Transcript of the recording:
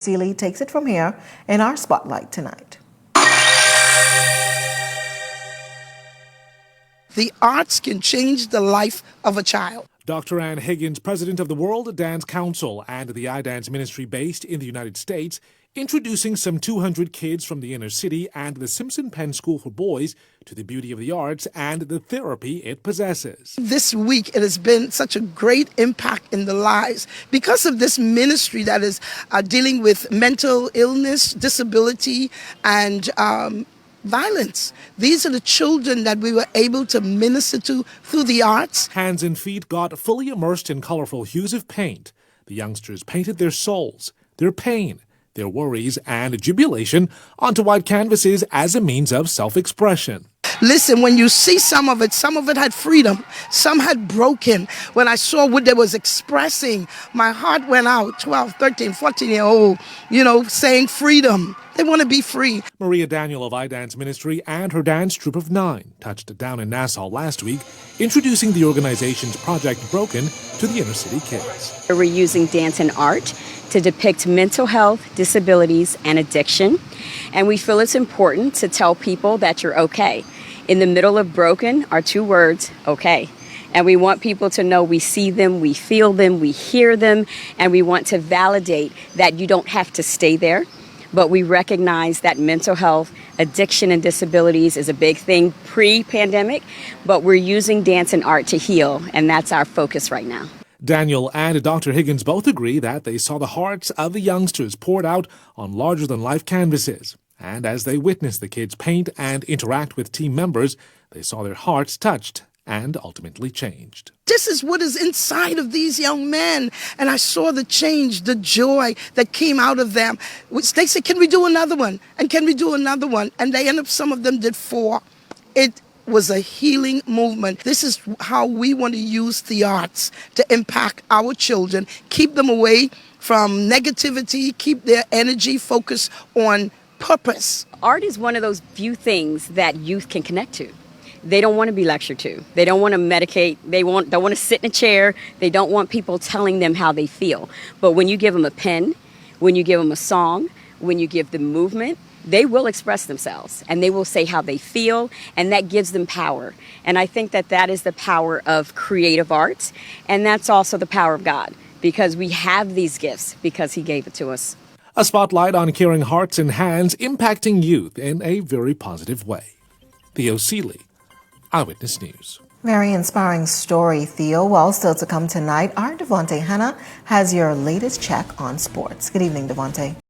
Seeley takes it from here in our spotlight tonight. The arts can change the life of a child. Dr. Ann Higgins, president of the World Dance Council and the iDance ministry based in the United States, introducing some 200 kids from the inner city and the Simpson Penn School for Boys to the beauty of the arts and the therapy it possesses. This week, it has been such a great impact in the lives because of this ministry that is dealing with mental illness, disability, and violence. These are the children that we were able to minister to through the arts. Hands and feet got fully immersed in colorful hues of paint. The youngsters painted their souls, their pain, their worries, and jubilation onto white canvases as a means of self-expression. Listen, when you see some of it had freedom, some had BrOKen. When I saw what they was expressing, my heart went out, 12, 13, 14-year-old, saying freedom. They want to be free. María Daniel of idanceministry and her dance troupe of 9 touched down in Nassau last week, introducing the organization's Project BrOKen to the inner city kids. We're using dance and art to depict mental health, disabilities, and addiction. And we feel it's important to tell people that you're okay. In the middle of BrOKen are 2 words, okay. And we want people to know we see them, we feel them, we hear them, and we want to validate that you don't have to stay there. But we recognize that mental health, addiction, and disabilities is a big thing pre-pandemic, but we're using dance and art to heal, and that's our focus right now. Daniel and Dr. Higgins both agree that they saw the hearts of the youngsters poured out on larger-than-life canvases. And as they witnessed the kids paint and interact with team members, they saw their hearts touched and ultimately changed. This is what is inside of these young men. And I saw the change, the joy that came out of them. They said, can we do another one? And can we do another one? And they ended up, some of them did 4. It was a healing movement. This is how we want to use the arts to impact our children, keep them away from negativity, keep their energy focused on purpose. Art is one of those few things that youth can connect to. They don't want to be lectured to. They don't want to medicate. They don't want to sit in a chair. They don't want people telling them how they feel. But when you give them a pen, when you give them a song, when you give them movement, they will express themselves and they will say how they feel, and that gives them power. And I think that that is the power of creative arts, and that's also the power of God, because we have these gifts because He gave it to us. A spotlight on caring hearts and hands impacting youth in a very positive way. Theo Seeley, Eyewitness News. Very inspiring story, Theo. Well, still to come tonight, our Devontae Hanna has your latest check on sports. Good evening, Devontae.